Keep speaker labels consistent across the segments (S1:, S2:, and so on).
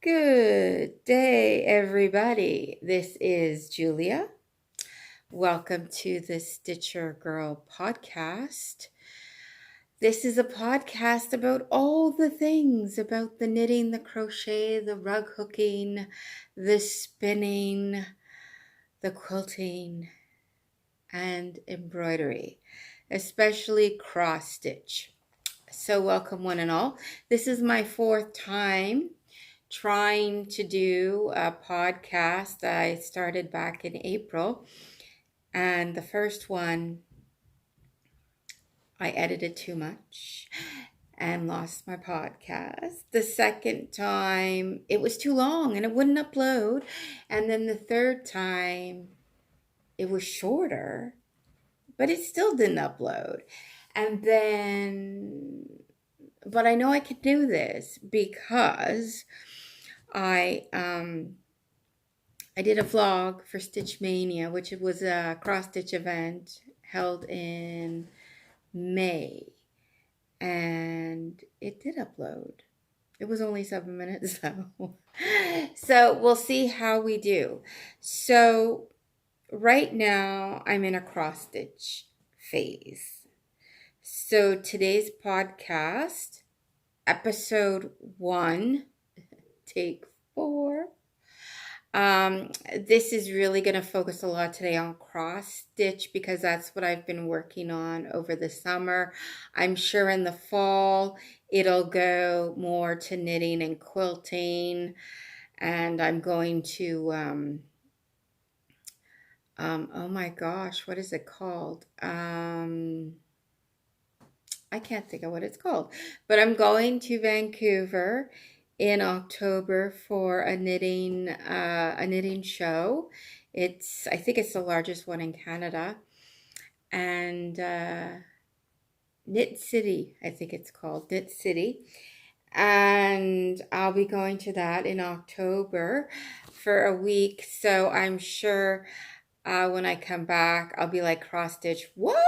S1: Good day, everybody. This is Julia. Welcome to the Stitchergurl Podcast. This is a podcast about all the things about the knitting, the crochet, the rug hooking, the spinning, the quilting, and embroidery, especially cross stitch. So welcome one and all. This is my fourth time trying to do a podcast. I started back in April, and the first one I edited too much and lost my podcast. The second time it was too long and it wouldn't upload, and then the third time it was shorter but it still didn't upload. And then but I know I could do this because I did a vlog for Stitch Mania, which was a cross-stitch event held in May, and it did upload. It was only 7 minutes though. So we'll see how we do. So right now I'm in a cross-stitch phase. So today's podcast, episode 1, take 4. This is really going to focus a lot today on cross stitch because that's what I've been working on over the summer. I'm sure in the fall it'll go more to knitting and quilting, and I'm going to oh my gosh, what is it called? I can't think of what it's called, but I'm going to Vancouver in October for a knitting show. I think it's the largest one in Canada, and Knit City, I think it's called Knit City, and I'll be going to that in October for a week. So I'm sure when I come back, I'll be like, cross stitch, what?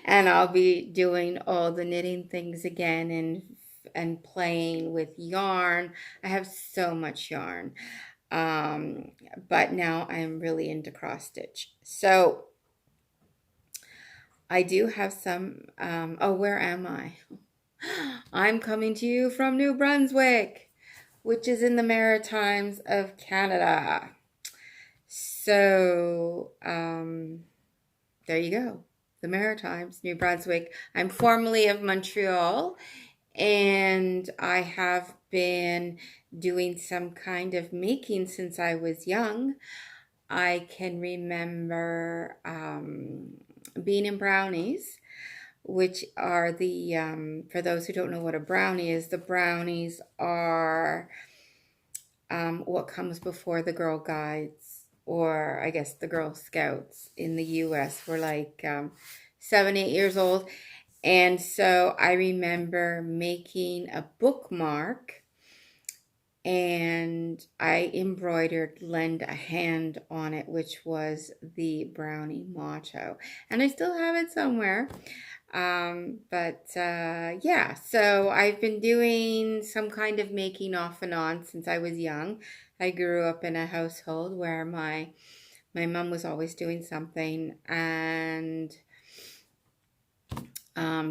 S1: And I'll be doing all the knitting things again and playing with yarn. I have so much yarn. But now I'm really into cross stitch. So I do have some, where am I? I'm coming to you from New Brunswick, which is in the Maritimes of Canada. So, there you go. The Maritimes, New Brunswick. I'm formerly of Montreal, and I have been doing some kind of making since I was young. I can remember being in brownies, which are the, for those who don't know what a brownie is, the brownies are what comes before the Girl Guides, or I guess the Girl Scouts in the U.S. We're like 7, 8 years old. And so I remember making a bookmark, and I embroidered "Lend a Hand" on it, which was the brownie motto. And I still have it somewhere. Yeah, so I've been doing some kind of making off and on since I was young. I grew up in a household where my mom was always doing something, and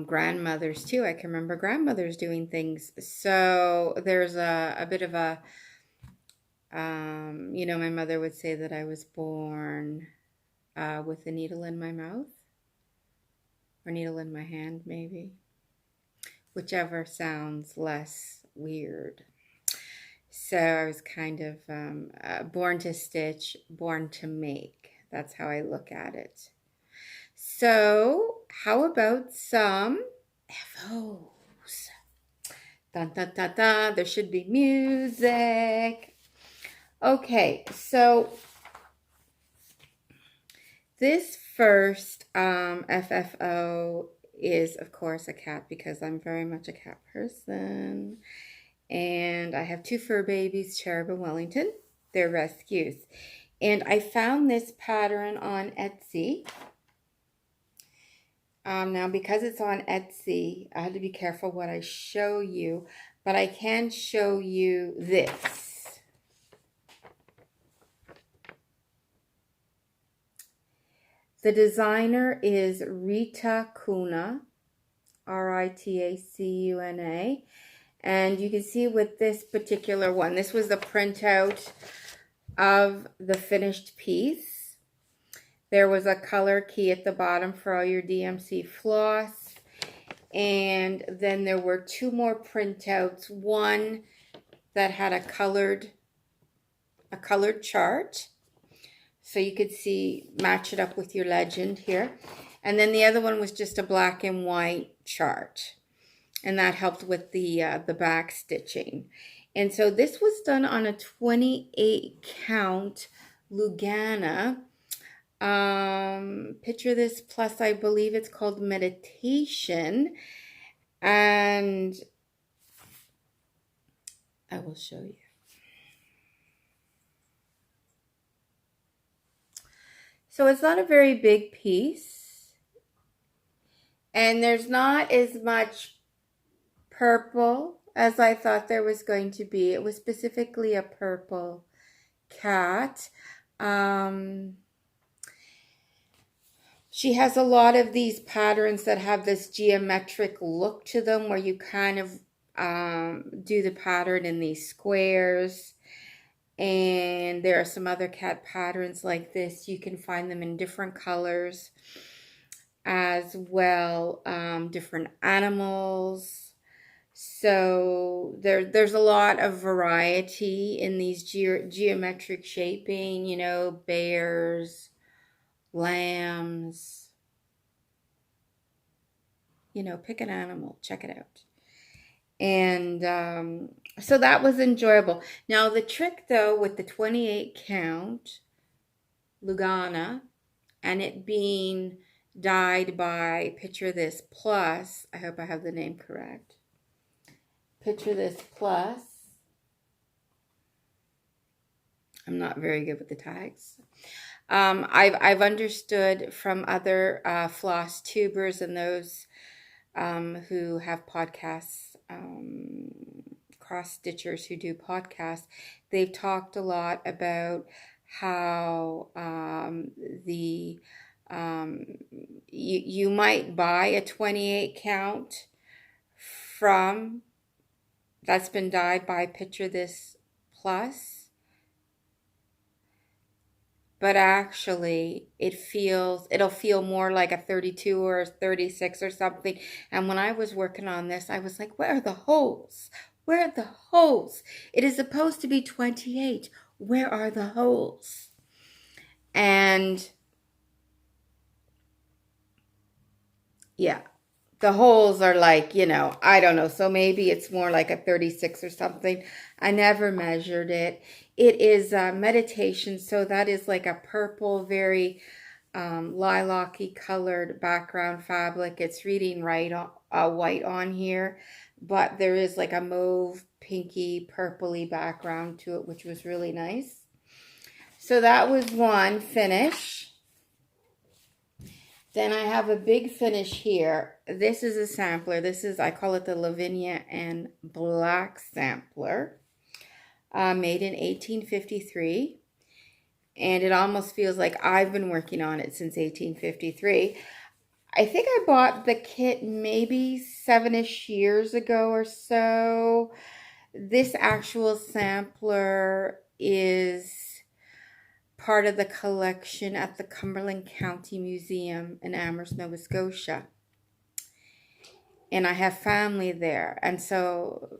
S1: grandmothers too. I can remember grandmothers doing things. So there's a bit of a, my mother would say that I was born with a needle in my mouth, or needle in my hand, maybe. Whichever sounds less weird. So I was kind of born to stitch, born to make. That's how I look at it. So how about some FOs? Dun, dun, dun, dun. There should be music. Okay, so this first FFO is, of course, a cat, because I'm very much a cat person. And I have 2 fur babies, Cherub and Wellington. They're rescues. And I found this pattern on Etsy. Now, because it's on Etsy, I had to be careful what I show you. but I can show you this. The designer is Ritacuna, Ritacuna, and you can see with this particular one, this was the printout of the finished piece. There was a color key at the bottom for all your DMC floss, and then there were two more printouts, one that had a colored chart, so you could see, match it up with your legend here. And then the other one was just a black and white chart, and that helped with the back stitching. And so this was done on a 28 count Lugana. Picture this plus, I believe it's called Meditation, and I will show you. So it's not a very big piece, and there's not as much purple as I thought there was going to be. It was specifically a purple cat. She has a lot of these patterns that have this geometric look to them, where you kind of do the pattern in these squares. And there are some other cat patterns like this. You can find them in different colors as well, different animals. So there's a lot of variety in these geometric shaping, you know, bears, lambs, you know, pick an animal, check it out. And so that was enjoyable. Now the trick though with the 28 count Lugana and it being dyed by, picture this, Plus, I hope I have the name correct, picture this Plus, I'm not very good with the tags. I've understood from other floss tubers and those who have podcasts, cross stitchers who do podcasts, they've talked a lot about how you might buy a 28 count from that's been dyed by, picture this, Plus, but actually it'll feel more like a 32 or a 36 or something. And when I was working on this, I was like, where are the holes? Where are the holes? It is supposed to be 28. Where are the holes? And yeah, the holes are like, you know, I don't know. So maybe it's more like a 36 or something. I never measured it. It is Meditation. So that is like a purple, very lilac-y colored background fabric. It's reading white on here, but there is like a mauve, pinky, purpley background to it, which was really nice. So that was one finish. Then I have a big finish here. This is a sampler. This is, I call it the Lavinia and Black sampler, made in 1853. And it almost feels like I've been working on it since 1853. I think I bought the kit maybe 7-ish years ago or so. This actual sampler is part of the collection at the Cumberland County Museum in Amherst, Nova Scotia. And I have family there. And so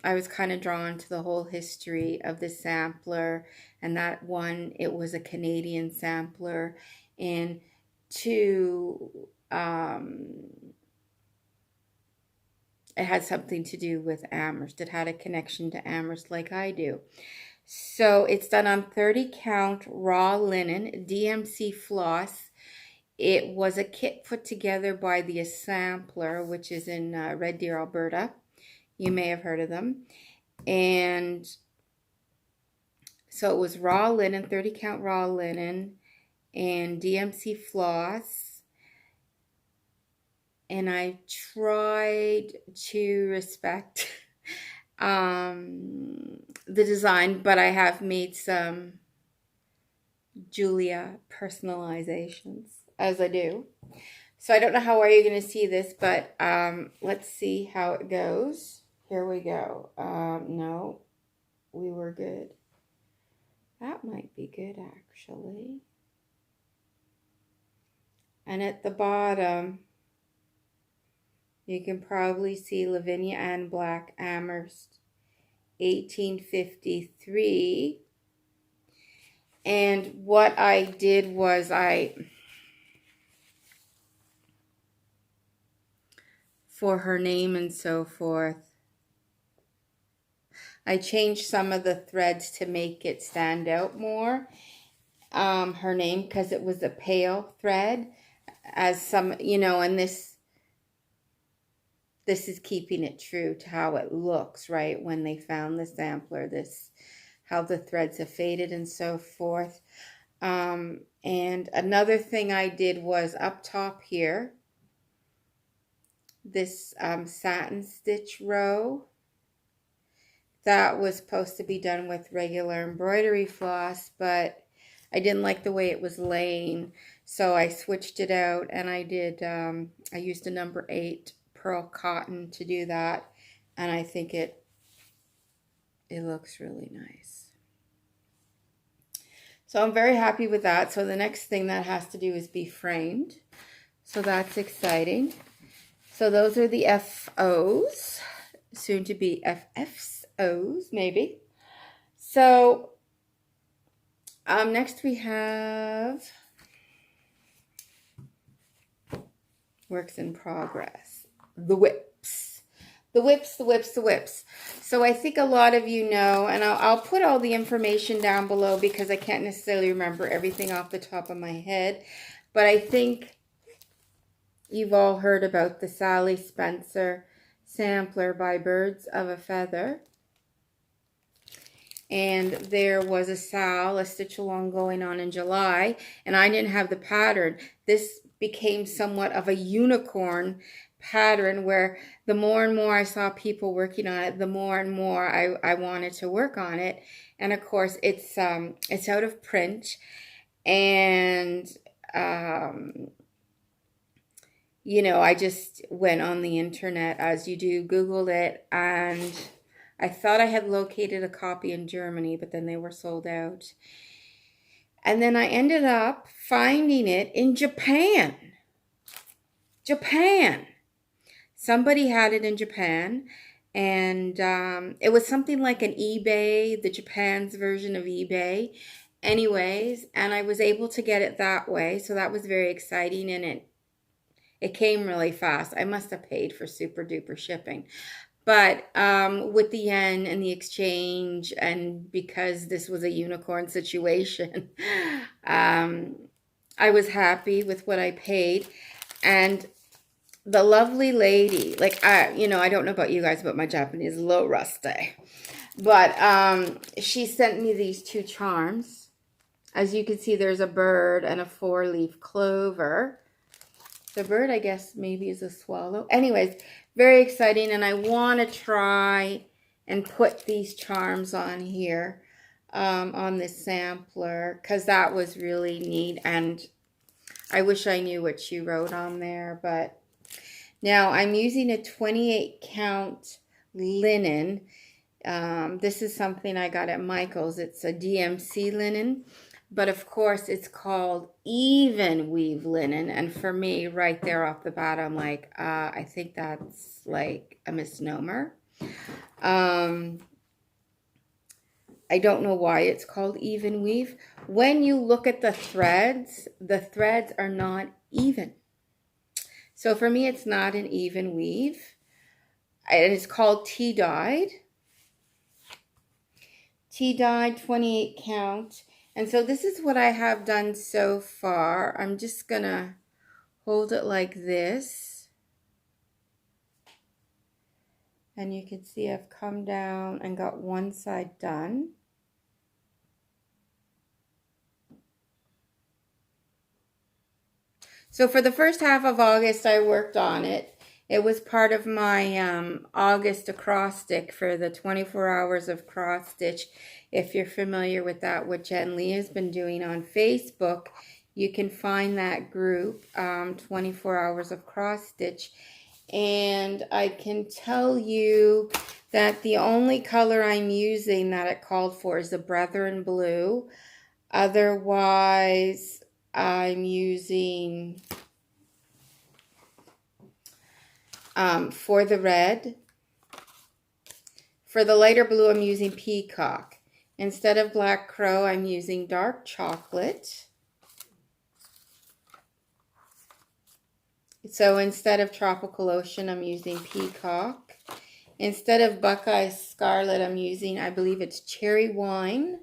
S1: I was kind of drawn to the whole history of the sampler. And that one, it was a Canadian sampler. And two, it had something to do with Amherst. It had a connection to Amherst like I do. So it's done on 30 count raw linen, DMC floss. It was a kit put together by the Essamplaire, which is in Red Deer, Alberta. You may have heard of them. And so it was raw linen, 30 count raw linen, and DMC floss. And I tried to respect the design, but I have made some Julia personalizations, as I do. So I don't know how well you're going to see this, but let's see how it goes. Here we go. No, we were good. That might be good, actually. And at the bottom, you can probably see Lavinia and Black Amherst, 1853. And what I did was for her name and so forth, I changed some of the threads to make it stand out more. Her name, because it was a pale thread, as some, and this is keeping it true to how it looks, right? When they found the sampler, how the threads have faded and so forth. And another thing I did was up top here, this satin stitch row. That was supposed to be done with regular embroidery floss, but I didn't like the way it was laying, so I switched it out, and I used a number 8 pearl cotton to do that, and I think it looks really nice. So I'm very happy with that. So the next thing that has to do is be framed, so that's exciting. So those are the FOs, soon to be FFOs, maybe. So next we have works in progress. The whips. The whips. So I think a lot of you know, and I'll put all the information down below because I can't necessarily remember everything off the top of my head. But I think you've all heard about the Sally Spencer sampler by Birds of a Feather. And there was a stitch along going on in July, and I didn't have the pattern. This became somewhat of a unicorn pattern where the more and more I saw people working on it, the more and more I wanted to work on it. And of course, it's out of print, and I just went on the internet, as you do, Googled it, and I thought I had located a copy in Germany, but then they were sold out. And then I ended up finding it in Japan. Somebody had it in Japan, and it was something like an eBay, the Japan's version of eBay. Anyways, and I was able to get it that way, so that was very exciting, and it came really fast. I must have paid for super duper shipping. But with the yen and the exchange, and because this was a unicorn situation, I was happy with what I paid. And the lovely lady, I don't know about you guys, but my Japanese is a little rusty. But she sent me these 2 charms. As you can see, there's a bird and a 4-leaf clover. The bird, I guess, maybe is a swallow. Anyways, very exciting, and I want to try and put these charms on here, on this sampler, because that was really neat, and I wish I knew what she wrote on there. But now I'm using a 28 count linen. This is something I got at Michael's. It's a DMC linen. But of course, it's called even weave linen. And for me, right there off the bat, I'm like, I think that's like a misnomer. I don't know why it's called even weave. When you look at the threads are not even. So for me, it's not an even weave. And it's called tea-dyed. Tea-dyed 28 count. And so this is what I have done so far. I'm just going to hold it like this. And you can see I've come down and got one side done. So for the first half of August, I worked on it. It was part of my August acrostic for the 24 hours of cross stitch. If you're familiar with that, what Jen Lee has been doing on Facebook, you can find that group, 24 hours of cross stitch. And I can tell you that the only color I'm using that it called for is the Brethren Blue. Otherwise, I'm using, for the red, for the lighter blue, I'm using Peacock. Instead of Black Crow, I'm using Dark Chocolate. So instead of Tropical Ocean, I'm using Peacock. Instead of Buckeye Scarlet, I'm using, I believe it's Cherry Wine.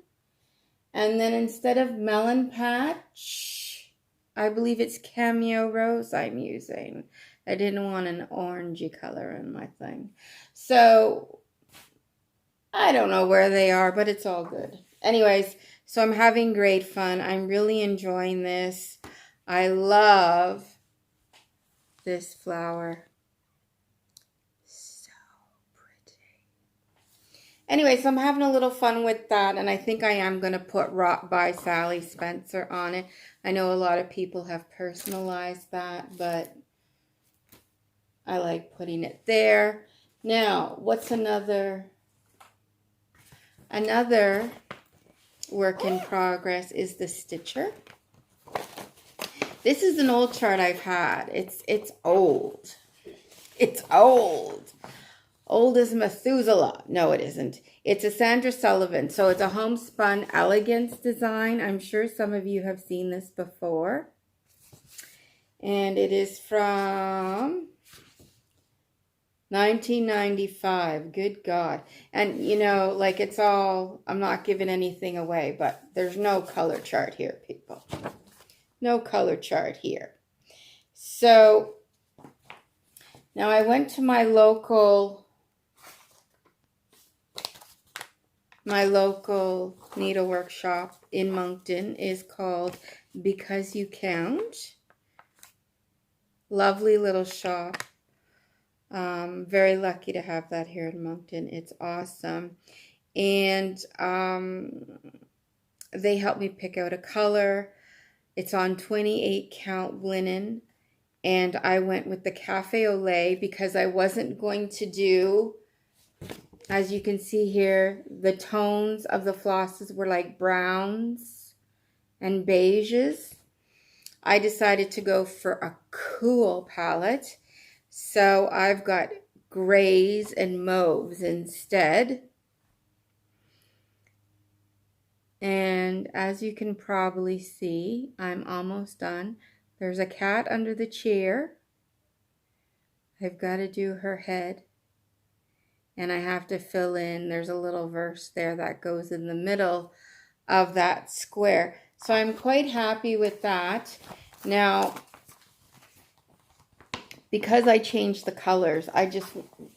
S1: And then instead of Melon Patch, I believe it's Cameo Rose I'm using. I didn't want an orangey color in my thing. So I don't know where they are, but it's all good. Anyways, so I'm having great fun. I'm really enjoying this. I love this flower. So pretty. Anyway, so I'm having a little fun with that, and I think I am going to put Rock by Sally Spencer on it. I know a lot of people have personalized that, but I like putting it there. Now, what's another work in progress is the Stitcher. This is an old chart I've had. It's old. It's old. Old as Methuselah. No, it isn't. It's a Sandra Sullivan. So it's a Homespun Elegance design. I'm sure some of you have seen this before. And it is from 1995. Good God. And, you know, like it's all, I'm not giving anything away, but there's no color chart here, people. No color chart here. So now I went to my local needlework shop in Moncton. Is called Because You Count. Lovely little shop. Very lucky to have that here in Moncton. It's awesome. And they helped me pick out a color. It's on 28 count linen, and I went with the Cafe au lait because I wasn't going to do, as you can see here, the tones of the flosses were like browns and beiges. I decided to go for a cool palette, so I've got grays and mauves instead. And as you can probably see, I'm almost done. There's a cat under the chair. I've got to do her head. And I have to fill in, there's a little verse there that goes in the middle of that square. So I'm quite happy with that. Now, because I changed the colors, I just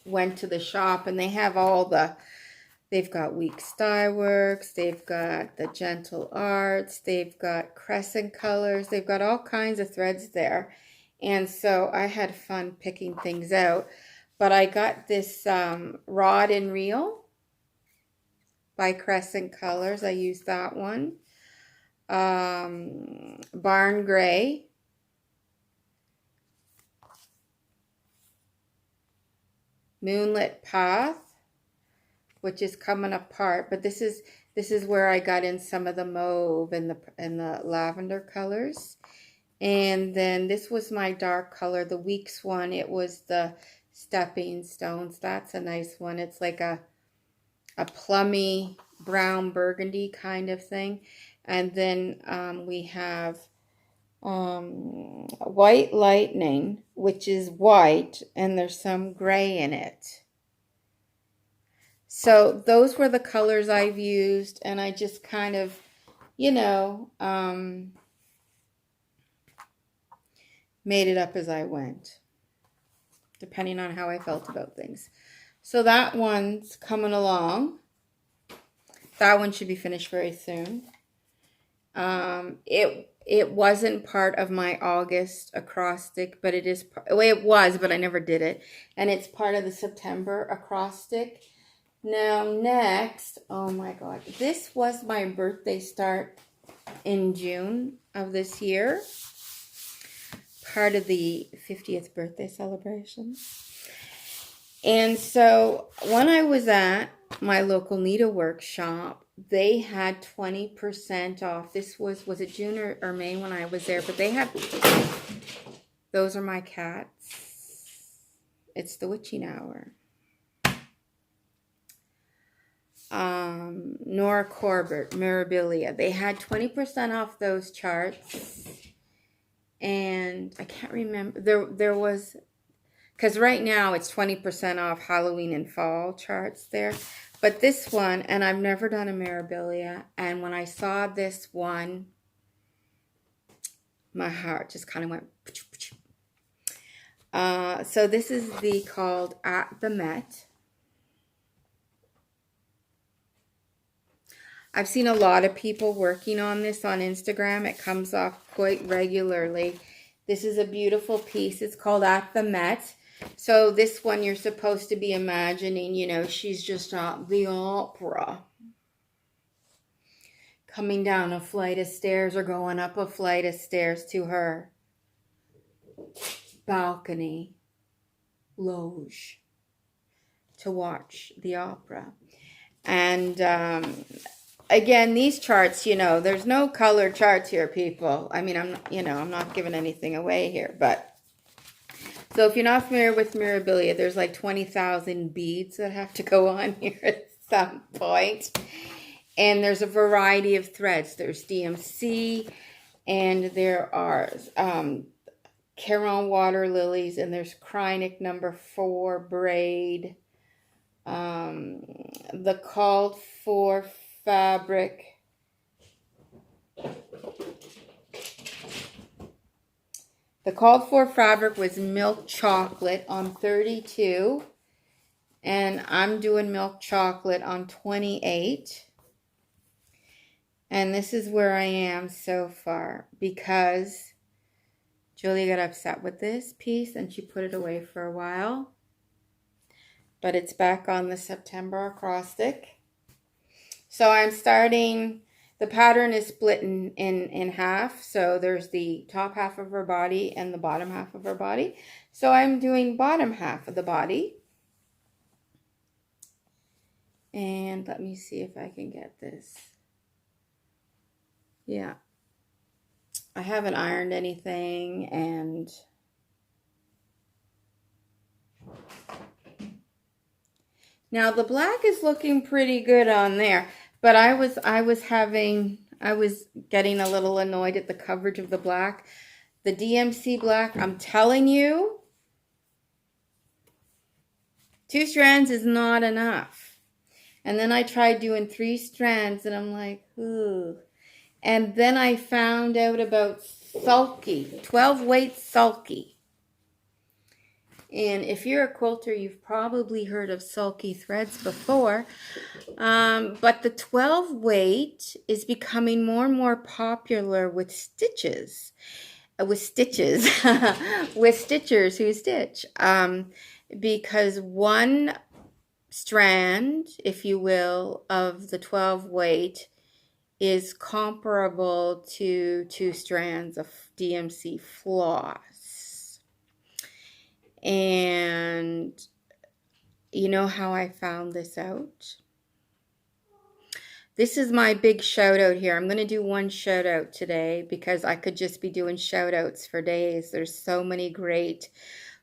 S1: went to the shop and they have all the, they've got Week Style Works, they've got the Gentle Arts, they've got Crescent Colors, they've got all kinds of threads there. And so I had fun picking things out. But I got this Rod and Reel by Crescent Colors. I used that one. Barn Gray. Moonlit Path, which is coming apart, but this is where I got in some of the mauve and the lavender colors. And then this was my dark color, the Weeks one. It was the Stepping Stones. That's a nice one. It's like a plummy brown burgundy kind of thing. And then we have White Lightning, which is white, and there's some gray in it. So those were the colors I've used, and I just kind of, you know, made it up as I went, depending on how I felt about things. So that one's coming along. That one should be finished very soon. It wasn't part of my August acrostic, but it is, well, it was, but I never did it. And it's part of the September acrostic. Now next, oh my God, this was my birthday start in June of this year. Part of the 50th birthday celebration. And so when I was at my local needlework shop, they had 20% off. This was it June or May when I was there? But they had, those are my cats. It's the witching hour. Nora Corbett, Mirabilia. They had 20% off those charts. And I can't remember. There was, because right now it's 20% off Halloween and fall charts there. But this one, and I've never done a Mirabilia, and when I saw this one, my heart just kind of went. So this is called At the Met. I've seen a lot of people working on this on Instagram. It comes off quite regularly. This is a beautiful piece. It's called At the Met. So this one you're supposed to be imagining, you know, she's just at the opera. Coming down a flight of stairs or going up a flight of stairs to her balcony, loge, to watch the opera. And again, these charts, you know, there's no color charts here, people. I mean, I'm not giving anything away here, but so if you're not familiar with Mirabilia, there's like 20,000 beads that have to go on here at some point. And there's a variety of threads. There's DMC, and there are Caron water lilies, and there's Krynic number 4 braid. The called for fabric. The called for fabric was milk chocolate on 32, and I'm doing milk chocolate on 28. And this is where I am so far, because Julie got upset with this piece and she put it away for a while. But it's back on the September acrostic. So I'm starting. The pattern is split in half. So there's the top half of her body and the bottom half of her body. So I'm doing bottom half of the body. And let me see if I can get this. Yeah. I haven't ironed anything, and now the black is looking pretty good on there. But I was getting a little annoyed at the coverage of the black. The DMC black, I'm telling you, 2 strands is not enough. And then I tried doing 3 strands, and I'm like, ooh. And then I found out about sulky, 12 weight sulky. And if you're a quilter, you've probably heard of sulky threads before. But the 12 weight is becoming more and more popular with stitches. With stitchers who stitch. Because one strand, if you will, of the 12 weight is comparable to 2 strands of DMC floss. And you know how I found this out? This is my big shout out here. I'm going to do one shout out today because I could just be doing shout outs for days. There's so many great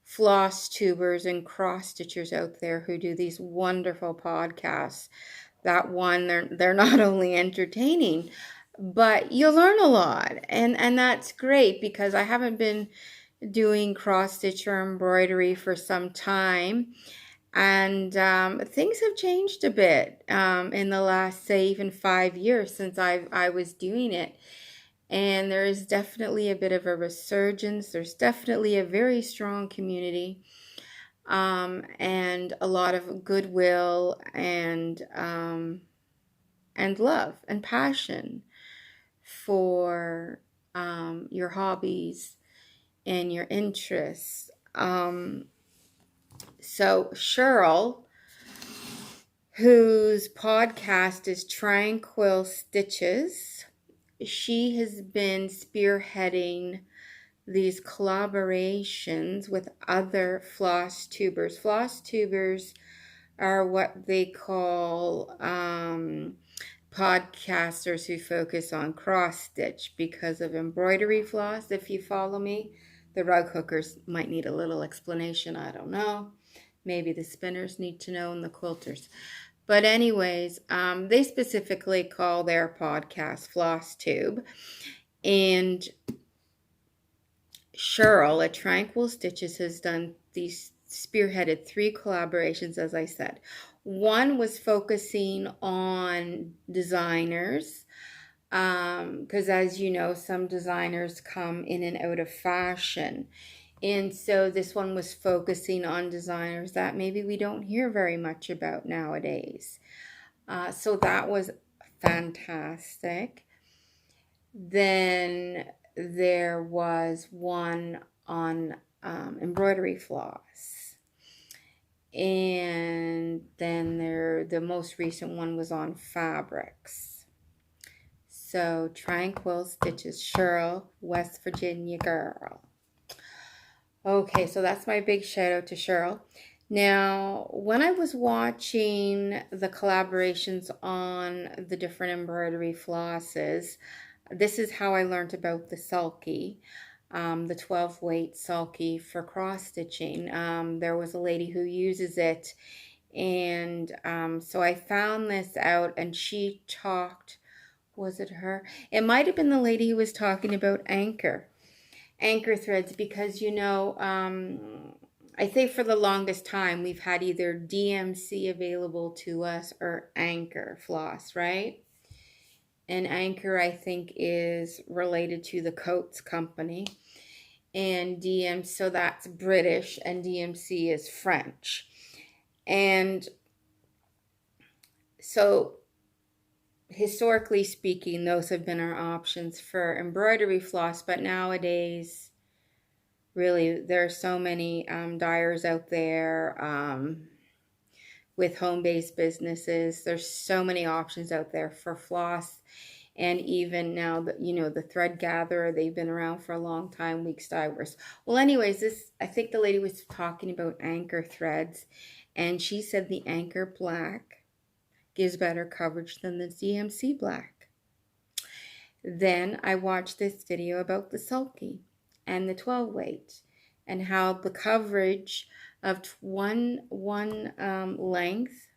S1: floss tubers and cross stitchers out there who do these wonderful podcasts. That one, they're not only entertaining, but you learn a lot. And that's great because I haven't been doing cross stitch or embroidery for some time, and things have changed a bit in the last, say, even 5 years since I was doing it. And there is definitely a bit of a resurgence. There's definitely a very strong community, and a lot of goodwill and love and passion for your hobbies and your interests. So Shirl, whose podcast is Tranquil Stitches, she has been spearheading these collaborations with other floss tubers. Floss tubers are what they call podcasters who focus on cross stitch because of embroidery floss. If you follow me, the rug hookers might need a little explanation. I don't know. Maybe the spinners need to know and the quilters. But anyways, they specifically call their podcast FlossTube. And Shirl at Tranquil Stitches has done these spearheaded 3 collaborations, as I said. One was focusing on designers, because as you know, some designers come in and out of fashion. And so this one was focusing on designers that maybe we don't hear very much about nowadays. So that was fantastic. Then there was one on embroidery floss. And then the most recent one was on fabrics. So Tranquil Stitches, Shirl, West Virginia girl. Okay, so that's my big shout out to Shirl. Now, when I was watching the collaborations on the different embroidery flosses, this is how I learned about the sulky, the 12 weight sulky for cross stitching. There was a lady who uses it, and so I found this out, and she talked, was it her? It might have been the lady who was talking about anchor threads, because you know, I think for the longest time we've had either DMC available to us or anchor floss, right? And anchor, I think, is related to the Coats company, and so that's British, and DMC is French. And so historically speaking, those have been our options for embroidery floss, but nowadays, really, there are so many dyers out there with home-based businesses. There's so many options out there for floss. And even now, the thread gatherer, they've been around for a long time, Weeks Divers. Well, anyways, I think the lady was talking about anchor threads, and she said the anchor black gives better coverage than the DMC black. Then I watched this video about the sulky and the 12 weight, and how the coverage of one length,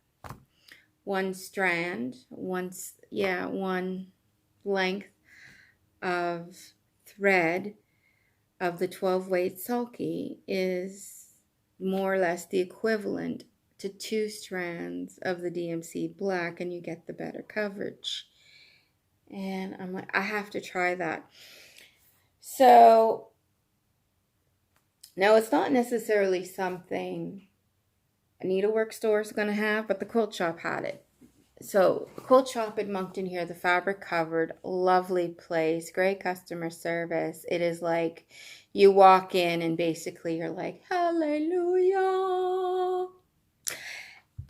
S1: one strand, one length of thread of the 12 weight sulky is more or less the equivalent to 2 strands of the DMC black, and you get the better coverage. And I'm like, I have to try that. So now it's not necessarily something a needlework store is going to have, but the quilt shop had it. So the quilt shop in Moncton here, the fabric covered, lovely place, great customer service. It is like you walk in and basically you're like, hallelujah.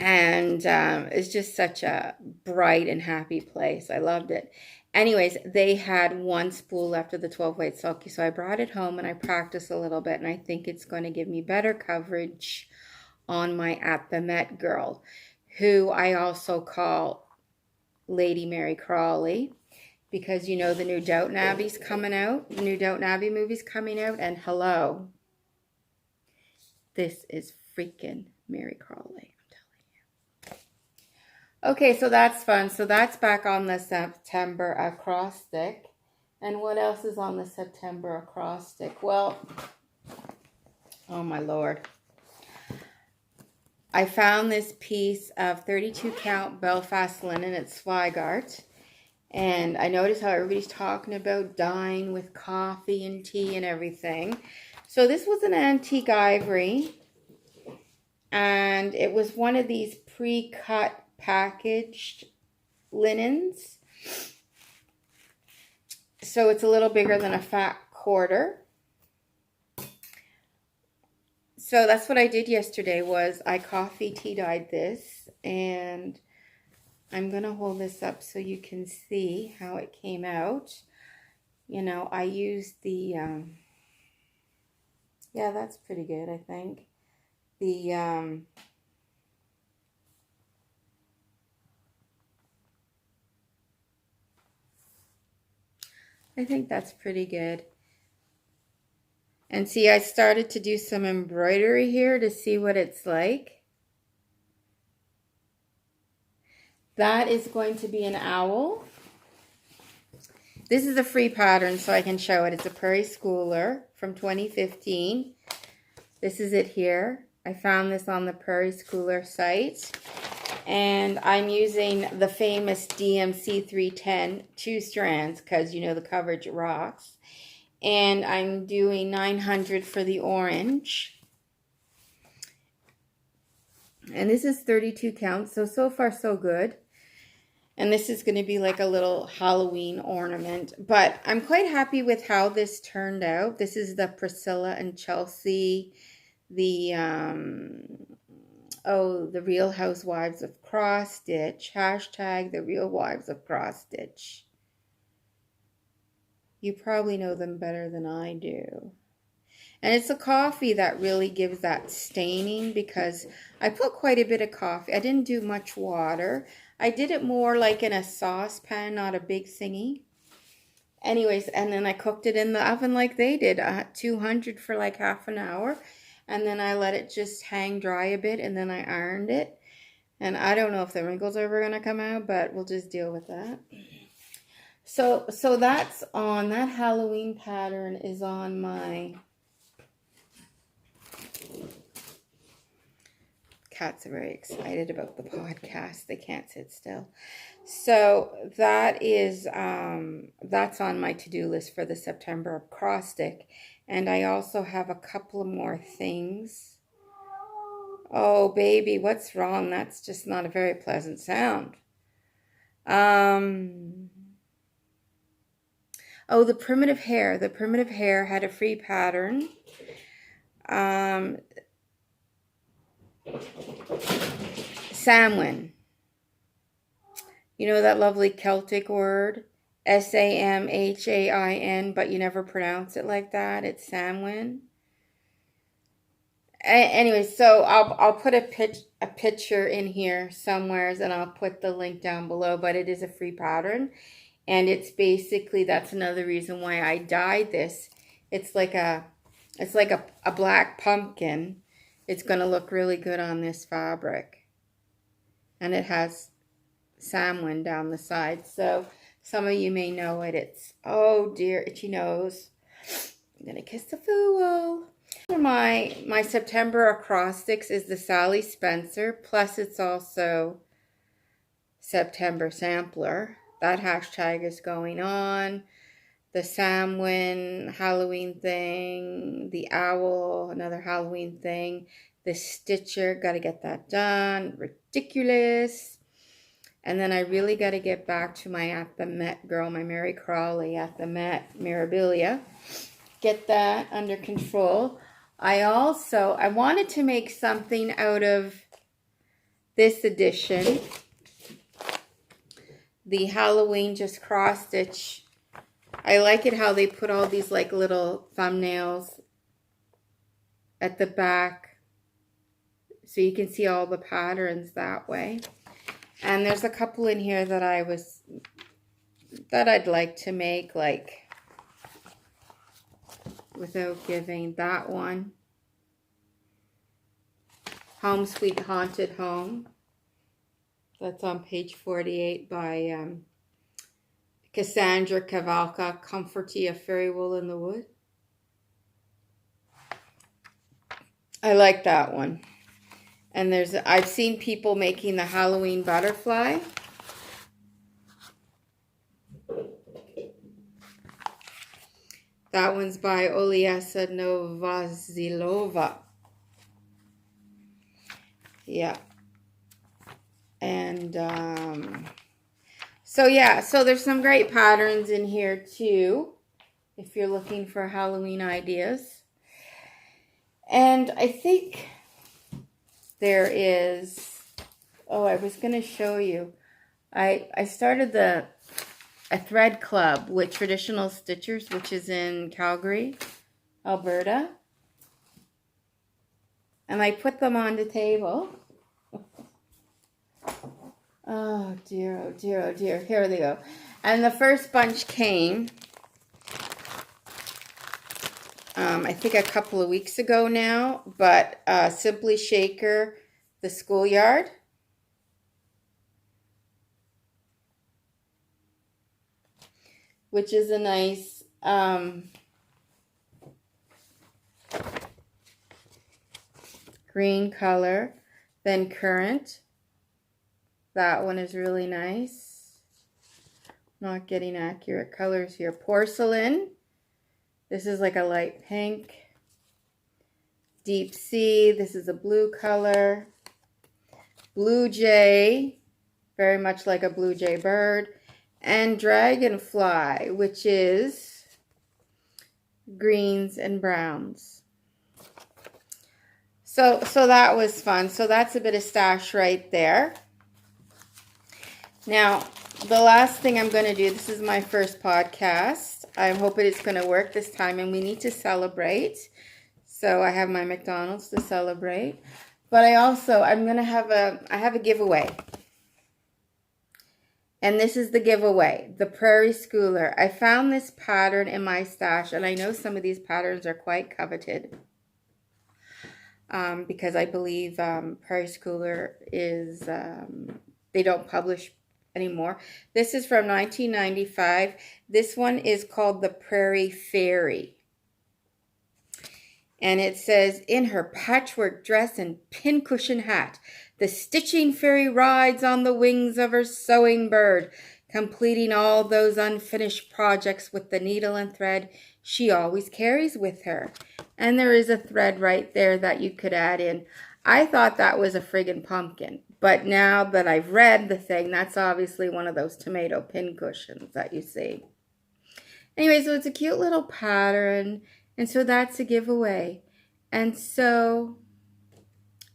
S1: And it's just such a bright and happy place. I loved it. Anyways, they had one spool left of the 12 weight sulky, so I brought it home and I practiced a little bit, and I think it's going to give me better coverage on my At the Met girl, who I also call Lady Mary Crawley, because you know the new Downton Abbey's coming out, the new Downton Abbey movie's coming out, and hello, this is freaking Mary Crawley. Okay, so that's fun. So that's back on the September acrostic. And what else is on the September acrostic? Well, oh my Lord. I found this piece of 32 count Belfast linen at Zweigart. And I noticed how everybody's talking about dyeing with coffee and tea and everything. So this was an antique ivory. And it was one of these pre-cut packaged linens, So it's a little bigger than a fat quarter. So that's what I did yesterday was I coffee tea dyed this, and I'm going to hold this up so you can see how it came out. You know, I used the, yeah, that's pretty good, I think. The, I think that's pretty good. And see, I started to do some embroidery here to see what it's like. That is going to be an owl. This is a free pattern, so I can show it. It's a Prairie Schooler from 2015. This is it here. I found this on the Prairie Schooler site. And I'm using the famous DMC 310 2 strands because, you know, the coverage rocks. And I'm doing 900 for the orange. And this is 32 counts, so far so good. And this is going to be like a little Halloween ornament. But I'm quite happy with how this turned out. This is the Priscilla and Chelsea, the Real Housewives of Cross Stitch. Hashtag the Real Wives of Cross Stitch. You probably know them better than I do. And it's a coffee that really gives that staining because I put quite a bit of coffee. I didn't do much water. I did it more like in a saucepan, not a big thingy. Anyways, and then I cooked it in the oven like they did, 200 for like half an hour. And then I let it just hang dry a bit, and then I ironed it. And I don't know if the wrinkles are ever going to come out, but we'll just deal with that. So that's on, that Halloween pattern is on my, cats are very excited about the podcast. They can't sit still. So that is, that's on my to-do list for the September acrostic. And I also have a couple of more things. Oh, baby, what's wrong? That's just not a very pleasant sound. Oh, the Primitive Hare. The Primitive Hare had a free pattern. Samhain. You know that lovely Celtic word? Samhain, but you never pronounce it like that. It's Samhain. Anyway, so I'll put a picture in here somewheres, and I'll put the link down below, but it is a free pattern. And it's basically, that's another reason why I dyed this. It's like a black pumpkin. It's going to look really good on this fabric. And it has Samhain down the side. So some of you may know it. It's, oh dear, itchy nose. I'm going to kiss the fool. For my September acrostics is the Sally Spencer. Plus it's also September sampler. That hashtag is going on. The Samhain Halloween thing. The owl, another Halloween thing. The Stitcher, got to get that done. Ridiculous. And then I really got to get back to my At the Met girl, my Mary Crawley at the Met, Mirabilia. Get that under control. I wanted to make something out of this edition. The Halloween just cross stitch. I like it how they put all these like little thumbnails at the back so you can see all the patterns that way. And there's a couple in here that I'd like to make, like, without giving. That one, Home Sweet Haunted Home. That's on page 48 by Cassandra Cavalca, Comfortia Fairy Wool in the Wood. I like that one. And I've seen people making the Halloween butterfly. That one's by Oliesa Novazilova. Yeah. And So yeah, so there's some great patterns in here too, if you're looking for Halloween ideas. And I think there is, oh, I was going to show you. I started a thread club with Traditional Stitchers, which is in Calgary, Alberta. And I put them on the table. Oh dear, oh dear, oh dear. Here they go. And the first bunch came, I think a couple of weeks ago now, but Simply Shaker, the Schoolyard. Which is a nice green color. Then Currant. That one is really nice. Not getting accurate colors here. Porcelain. This is like a light pink. Deep Sea. This is a blue color. Blue Jay. Very much like a blue jay bird. And Dragonfly, which is greens and browns. So that was fun. So that's a bit of stash right there. Now, the last thing I'm going to do, this is my first podcast. I'm hoping it's going to work this time, and we need to celebrate. So I have my McDonald's to celebrate. But I'm going to have a giveaway. And this is the giveaway, the Prairie Schooler. I found this pattern in my stash, and I know some of these patterns are quite coveted. Because I believe Prairie Schooler is, they don't publish anymore. This is from 1995. This one is called the Prairie Fairy. And it says, in her patchwork dress and pincushion hat, the stitching fairy rides on the wings of her sewing bird, completing all those unfinished projects with the needle and thread she always carries with her. And there is a thread right there that you could add in. I thought that was a friggin' pumpkin. But now that I've read the thing, that's obviously one of those tomato pincushions that you see. Anyway, so it's a cute little pattern. And so that's a giveaway. And so,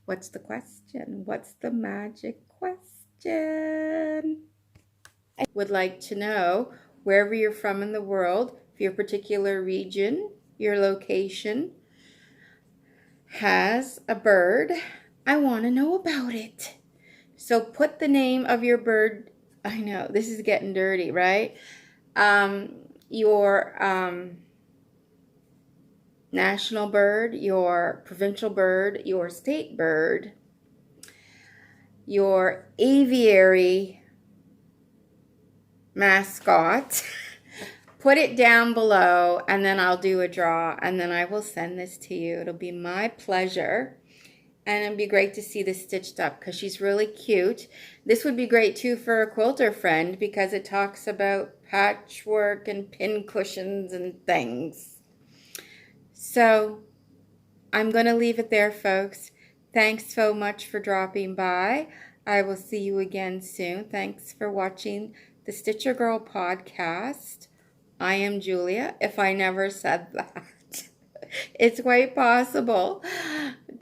S1: what's the question? What's the magic question? I would like to know, wherever you're from in the world, if your particular region, your location has a bird, I want to know about it. So put the name of your bird. I know, this is getting dirty, right? Your national bird, your provincial bird, your state bird, your aviary mascot. Put it down below, and then I'll do a draw, and then I will send this to you. It'll be my pleasure. And it'd be great to see this stitched up because she's really cute. This would be great too for a quilter friend because it talks about patchwork and pin cushions and things. So I'm going to leave it there, folks. Thanks so much for dropping by. I will see you again soon. Thanks for watching the Stitchergurl Podcast. I am Julia, if I never said that. It's quite possible.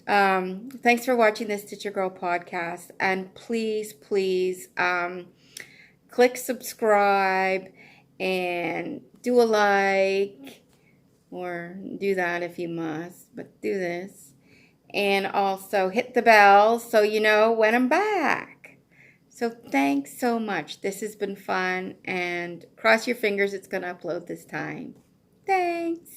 S1: Thanks for watching the Stitchergurl Podcast. And please, please click subscribe and do a like. Or do that if you must, but do this. And also hit the bell so you know when I'm back. So thanks so much. This has been fun. And cross your fingers it's going to upload this time. Thanks.